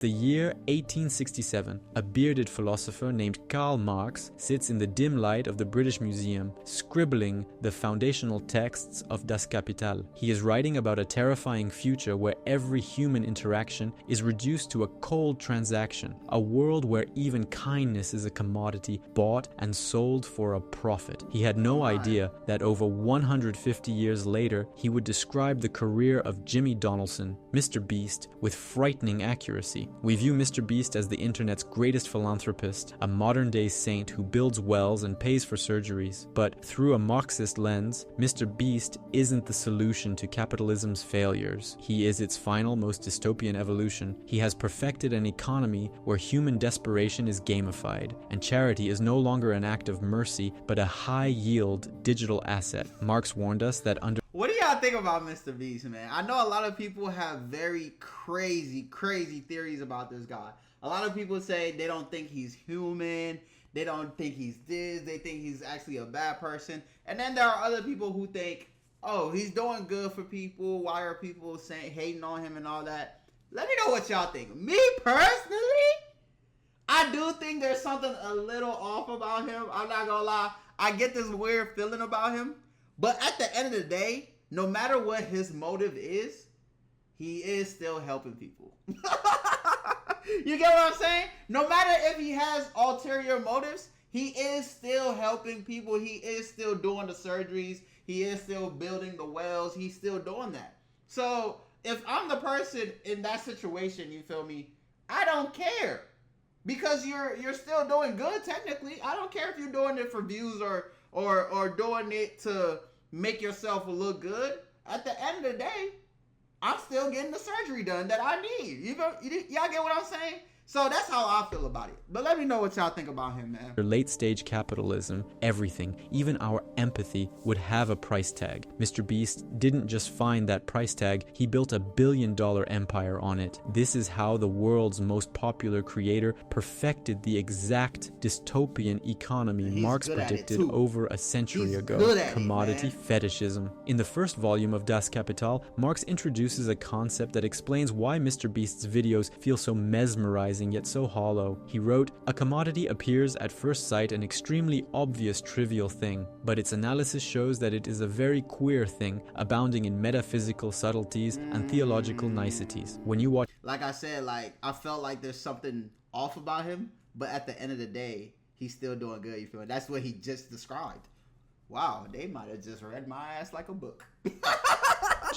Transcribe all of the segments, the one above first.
The year 1867, a bearded philosopher named Karl Marx sits in the dim light of the British Museum, scribbling the foundational texts of Das Kapital. He is writing about a terrifying future where every human interaction is reduced to a cold transaction, a world where even kindness is a commodity bought and sold for a profit. He had no idea that over 150 years later, he would describe the career of Jimmy Donaldson, MrBeast, with frightening accuracy. We view MrBeast as the internet's greatest philanthropist, a modern-day saint who builds wells and pays for surgeries. But through a Marxist lens, MrBeast isn't the solution to capitalism's failures. He is its final, most dystopian evolution. He has perfected an economy where human desperation is gamified, and charity is no longer an act of mercy, but a high-yield digital asset. Marx warned us that under What do y'all think about MrBeast, man? I know a lot of people have very crazy theories about this guy. A lot of people say they don't think he's human. They don't think he's this. They think he's actually a bad person. And then there are other people who think, oh, he's doing good for people. Why are people hating on him and all that? Let me know what y'all think. Me personally, I do think there's something a little off about him. I'm not gonna lie. I get this weird feeling about him. But at the end of the day, no matter what his motive is, he is still helping people. You get what I'm saying? No matter if he has ulterior motives, he is still helping people. He is still doing the surgeries. He is still building the wells. He's still doing that. So if I'm the person in that situation, you feel me? I don't care. Because you're still doing good technically. I don't care if you're doing it for views or doing it to make yourself look good. At the end of the day, I'm still getting the surgery done that I need. Y'all get what I'm saying? So that's how I feel about it. But let me know what y'all think about him, man. late-stage capitalism, everything, even our empathy, would have a price tag. MrBeast didn't just find that price tag, he built $1 billion empire on it. This is how the world's most popular creator perfected the exact dystopian economy Marx predicted over a century ago. Commodity fetishism. In the first volume of Das Kapital, Marx introduces a concept that explains why MrBeast's videos feel so mesmerizing yet so hollow. He wrote, "A commodity appears at first sight an extremely obvious trivial thing, but its analysis shows that it is a very queer thing, abounding in metaphysical subtleties and theological niceties." When you watch, like I said, I felt like there's something off about him, but at the end of the day, he's still doing good. You feel me? That's what he just described. Wow, they might have just read my ass like a book.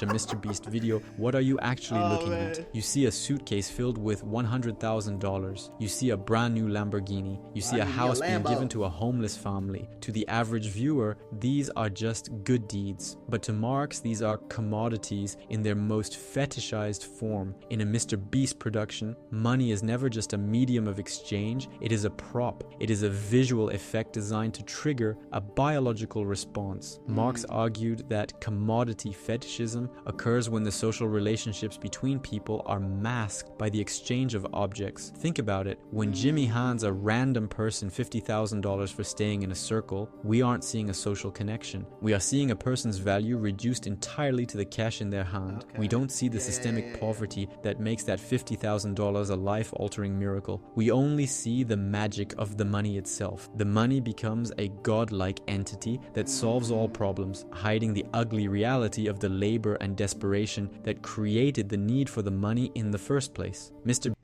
a MrBeast video, what are you actually looking at? You see a suitcase filled with $100,000. You see a brand new Lamborghini. You see a house being given to a homeless family. To the average viewer, these are just good deeds. But to Marx, these are commodities in their most fetishized form. In a MrBeast production, money is never just a medium of exchange, it is a prop. It is a visual effect designed to trigger a biological response. Marx argued that commodity fetishism occurs when the social relationships between people are masked by the exchange of objects. Think about it. When Jimmy hands a random person $50,000 for staying in a circle, we aren't seeing a social connection. We are seeing a person's value reduced entirely to the cash in their hand. We don't see the systemic poverty that makes that $50,000 a life-altering miracle. We only see the magic of the money itself. The money becomes a godlike entity that solves all problems, hiding the ugly reality of the labor and desperation that created the need for the money in the first place.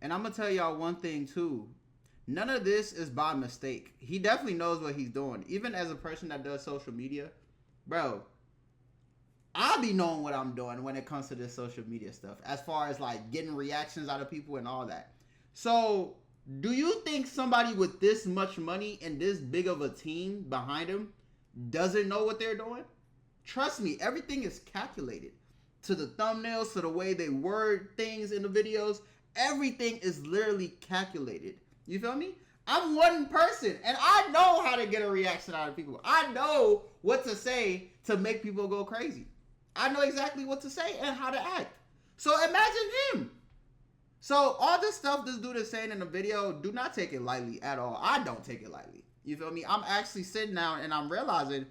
And I'm gonna tell y'all one thing too. None of this is by mistake. He definitely knows what he's doing. Even as a person that does social media, bro, I'll be knowing what I'm doing when it comes to this social media stuff, as far as like getting reactions out of people and all that. So do you think somebody with this much money and this big of a team behind him doesn't know what they're doing? Trust me, everything is calculated. To the thumbnails, to the way they word things in the videos, everything is literally calculated. You feel me? I'm one person and I know how to get a reaction out of people. I know what to say to make people go crazy. I know exactly what to say and how to act. So imagine him. So all this stuff this dude is saying in the video, do not take it lightly at all. I don't take it lightly. You feel me? I'm actually sitting down and I'm realizing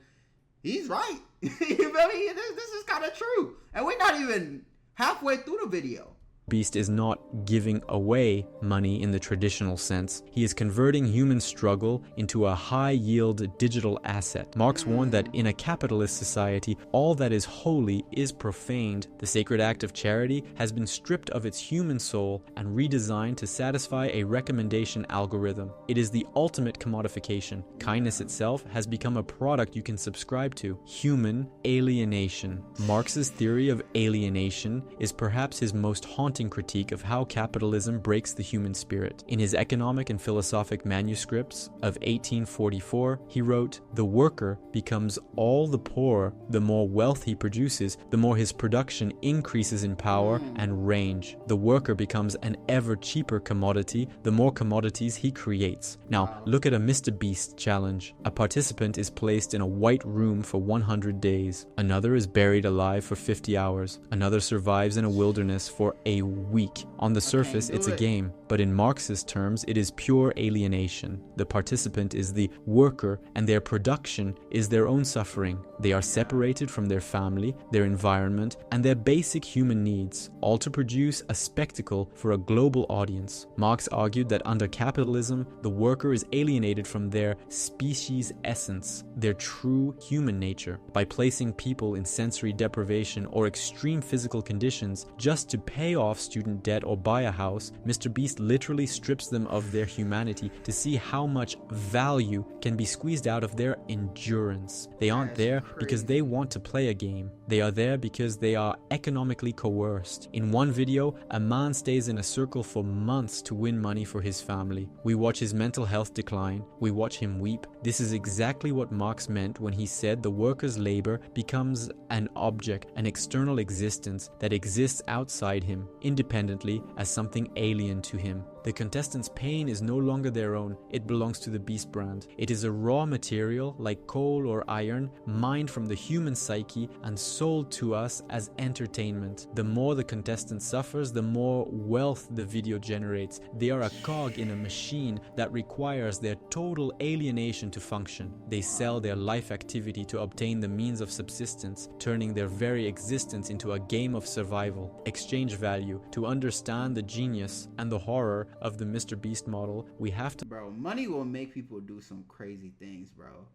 he's right. You feel me? This is kind of true. And we're not even halfway through the video. Beast is not giving away money in the traditional sense. He is converting human struggle into a high-yield digital asset. Marx warned that in a capitalist society, all that is holy is profaned. The sacred act of charity has been stripped of its human soul and redesigned to satisfy a recommendation algorithm. It is the ultimate commodification. Kindness itself has become a product you can subscribe to. Human alienation. Marx's theory of alienation is perhaps his most haunting critique of how capitalism breaks the human spirit. In his economic and philosophic manuscripts of 1844, he wrote, "The worker becomes all the poorer the more wealth he produces, the more his production increases in power and range. The worker becomes an ever cheaper commodity the more commodities he creates." Now, look at a MrBeast challenge. A participant is placed in a white room for 100 days. Another is buried alive for 50 hours. Another survives in a wilderness for a week. On the surface, it's a game, but in Marx's terms, it is pure alienation. The participant is the worker, and their production is their own suffering. They are separated from their family, their environment, and their basic human needs, all to produce a spectacle for a global audience. Marx argued that under capitalism, the worker is alienated from their species essence, their true human nature. By placing people in sensory deprivation or extreme physical conditions just to pay off student debt or buy a house, MrBeast literally strips them of their humanity to see how much value can be squeezed out of their endurance. They aren't there because they want to play a game. They are there because they are economically coerced. In one video, a man stays in a circle for months to win money for his family. We watch his mental health decline. We watch him weep. This is exactly what Marx meant when he said the worker's labor becomes an object, an external existence that exists outside him, independently as something alien to him. The contestants' pain is no longer their own, it belongs to the Beast brand. It is a raw material, like coal or iron, mined from the human psyche and sold to us as entertainment. The more the contestant suffers, the more wealth the video generates. They are a cog in a machine that requires their total alienation to function. They sell their life activity to obtain the means of subsistence, turning their very existence into a game of survival. Exchange value. To understand the genius and the horror of the MrBeast model, we have to... Bro, money will make people do some crazy things, bro.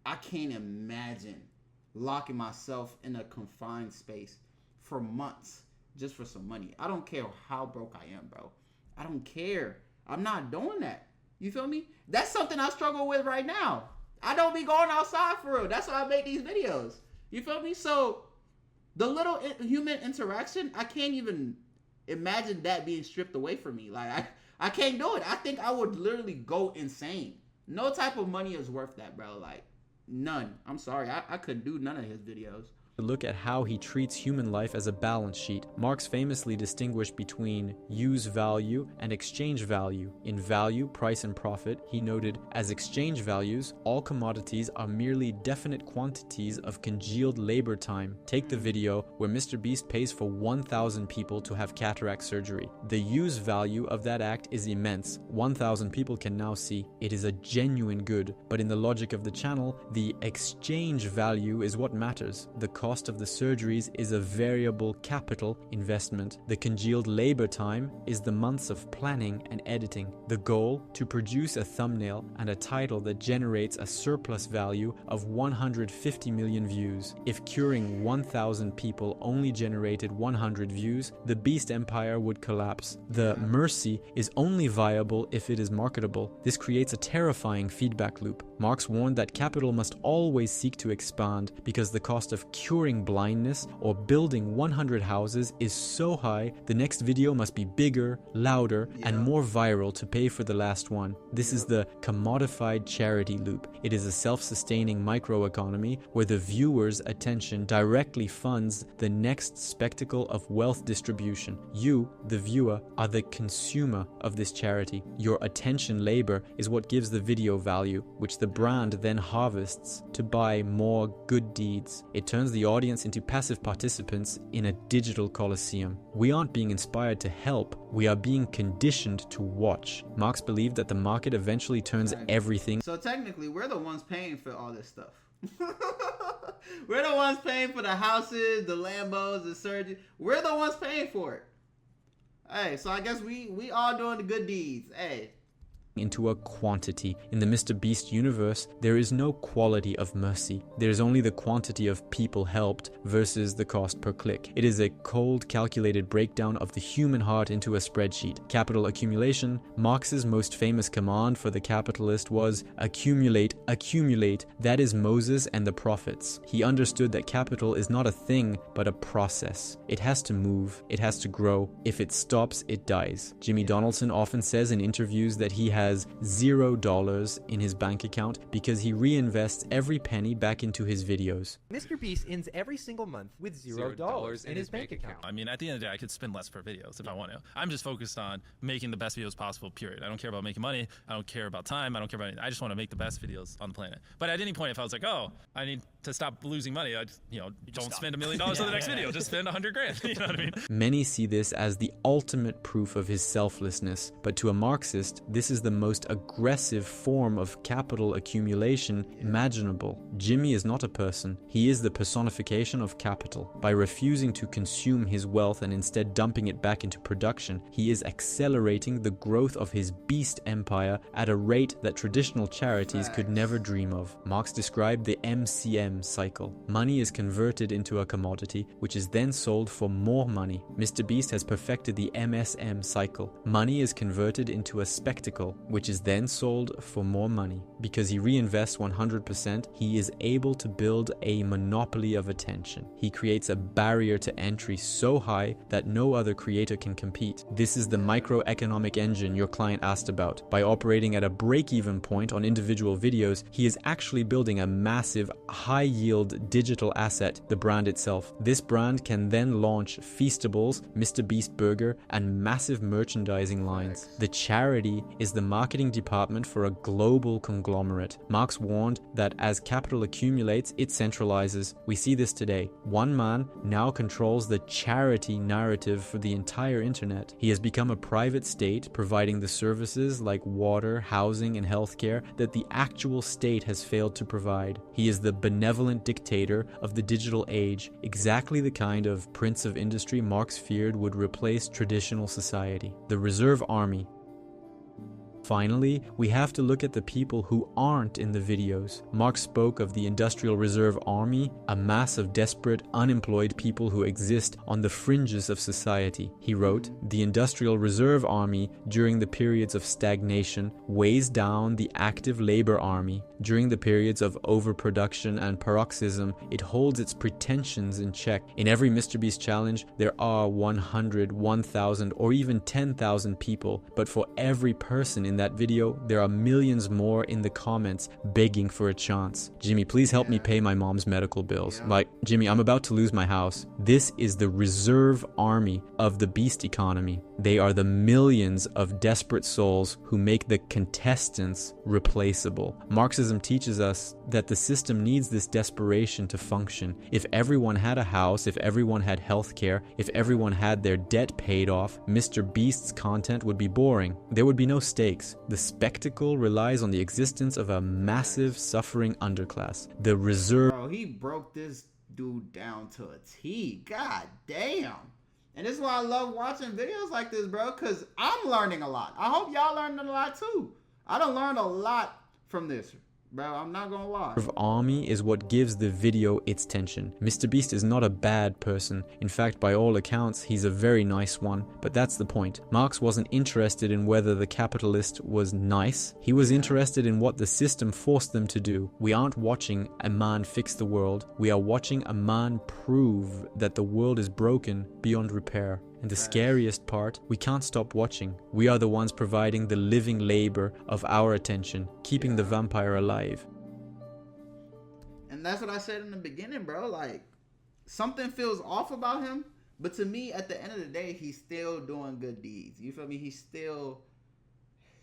I can't imagine locking myself in a confined space for months just for some money. I don't care how broke I am, bro. I don't care. I'm not doing that. You feel me? That's something I struggle with right now. I don't be going outside for real. That's why I make these videos. You feel me? So the little human interaction, I can't even imagine that being stripped away from me. Like, I can't do it. I think I would literally go insane. No type of money is worth that, bro. Like, none. I'm sorry. I couldn't do none of his videos. Look at how he treats human life as a balance sheet. Marx famously distinguished between use value and exchange value. In value, price and profit, he noted, as exchange values, all commodities are merely definite quantities of congealed labor time. Take the video where MrBeast pays for 1,000 people to have cataract surgery. The use value of that act is immense. 1,000 people can now see. It is a genuine good, but in the logic of the channel, the exchange value is what matters. The cost of the surgeries is a variable capital investment. The congealed labor time is the months of planning and editing. The goal, to produce a thumbnail and a title that generates a surplus value of 150 million views. If curing 1,000 people only generated 100 views, the Beast empire would collapse. The mercy is only viable if it is marketable. This creates a terrifying feedback loop. Marx warned that capital must always seek to expand because the cost of curing blindness or building 100 houses is so high, the next video must be bigger, louder, and more viral to pay for the last one. This is the commodified charity loop. It is a self-sustaining microeconomy where the viewer's attention directly funds the next spectacle of wealth distribution. You, the viewer, are the consumer of this charity. Your attention labor is what gives the video value, which the brand then harvests to buy more good deeds. It turns the audience into passive participants in a digital coliseum. We aren't being inspired to help, we are being conditioned to watch. Marx believed that the market eventually turns everything. So technically, we're the ones paying for all this stuff. We're the ones paying for the houses, the Lambos, the surgery. We're the ones paying for it. Hey, so I guess we all doing the good deeds. Hey. Into a quantity. In the MrBeast universe, there is no quality of mercy. There is only the quantity of people helped versus the cost per click. It is a cold, calculated breakdown of the human heart into a spreadsheet. Capital accumulation. Marx's most famous command for the capitalist was accumulate, accumulate. That is Moses and the prophets. He understood that capital is not a thing, but a process. It has to move. It has to grow. If it stops, it dies. Jimmy Donaldson often says in interviews that he has $0 in his bank account because he reinvests every penny back into his videos. MrBeast ends every single month with $0 in his bank account. I mean, at the end of the day, I could spend less per videos if I want to. I'm just focused on making the best videos possible, period. I don't care about making money. I don't care about time. I don't care about anything. I just want to make the best videos on the planet. But at any point, if I was like, oh, I need to stop losing money, I just, don't spend $1 million on the next video. Just spend $100,000. You know what I mean? Many see this as the ultimate proof of his selflessness, but to a Marxist, this is the most aggressive form of capital accumulation imaginable. Jimmy is not a person. He is the personification of capital. By refusing to consume his wealth and instead dumping it back into production, he is accelerating the growth of his beast empire at a rate that traditional charities could never dream of. Marx described the MCM cycle. Money is converted into a commodity, which is then sold for more money. MrBeast has perfected the MSM cycle. Money is converted into a spectacle, which is then sold for more money. Because he reinvests 100%, he is able to build a monopoly of attention. He creates a barrier to entry so high that no other creator can compete. This is the microeconomic engine your client asked about. By operating at a break-even point on individual videos, he is actually building a massive, high-yield digital asset, the brand itself. This brand can then launch Feastables, MrBeast Burger, and massive merchandising lines. The charity is the marketing department for a global conglomerate. Marx warned that as capital accumulates, it centralizes. We see this today. One man now controls the charity narrative for the entire internet. He has become a private state, providing the services like water, housing, and healthcare that the actual state has failed to provide. He is the benevolent dictator of the digital age, exactly the kind of prince of industry Marx feared would replace traditional society. The reserve army. Finally, we have to look at the people who aren't in the videos. Marx spoke of the Industrial Reserve Army, a mass of desperate, unemployed people who exist on the fringes of society. He wrote, "The Industrial Reserve Army, during the periods of stagnation, weighs down the active labor army. During the periods of overproduction and paroxysm, it holds its pretensions in check. In every MrBeast challenge, there are 100, 1,000, or even 10,000 people, but for every person in that video, there are millions more in the comments begging for a chance. Jimmy, please help me pay my mom's medical bills. Like, Jimmy, I'm about to lose my house." This is the reserve army of the beast economy. They are the millions of desperate souls who make the contestants replaceable. Marxism teaches us that the system needs this desperation to function. If everyone had a house, if everyone had healthcare, if everyone had their debt paid off, MrBeast's content would be boring. There would be no stakes. The spectacle relies on the existence of a massive suffering underclass. The reserve... Bro, he broke this dude down to a T. God damn. And this is why I love watching videos like this, bro, because I'm learning a lot. I hope y'all learned a lot too. I done learned a lot from this. Bro, I'm not gonna lie. Army is what gives the video its tension. MrBeast is not a bad person. In fact, by all accounts, he's a very nice one. But that's the point. Marx wasn't interested in whether the capitalist was nice. He was interested in what the system forced them to do. We aren't watching a man fix the world. We are watching a man prove that the world is broken beyond repair. And the scariest part, we can't stop watching. We are the ones providing the living labor of our attention, keeping the vampire alive. And that's what I said in the beginning, bro. Like, something feels off about him. But to me, at the end of the day, he's still doing good deeds. You feel me? He's still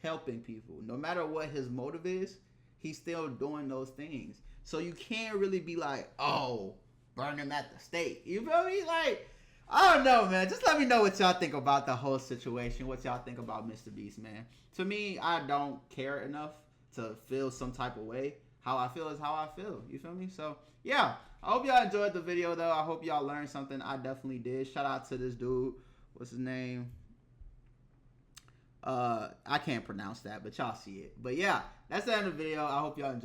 helping people. No matter what his motive is, he's still doing those things. So you can't really be like, oh, burn him at the stake. You feel me? Like, I don't know, man. Just let me know what y'all think about the whole situation. What y'all think about MrBeast, man. To me, I don't care enough to feel some type of way. How I feel is how I feel. You feel me? So, yeah. I hope y'all enjoyed the video, though. I hope y'all learned something. I definitely did. Shout out to this dude. What's his name? I can't pronounce that, but y'all see it. But yeah, that's the end of the video. I hope y'all enjoyed.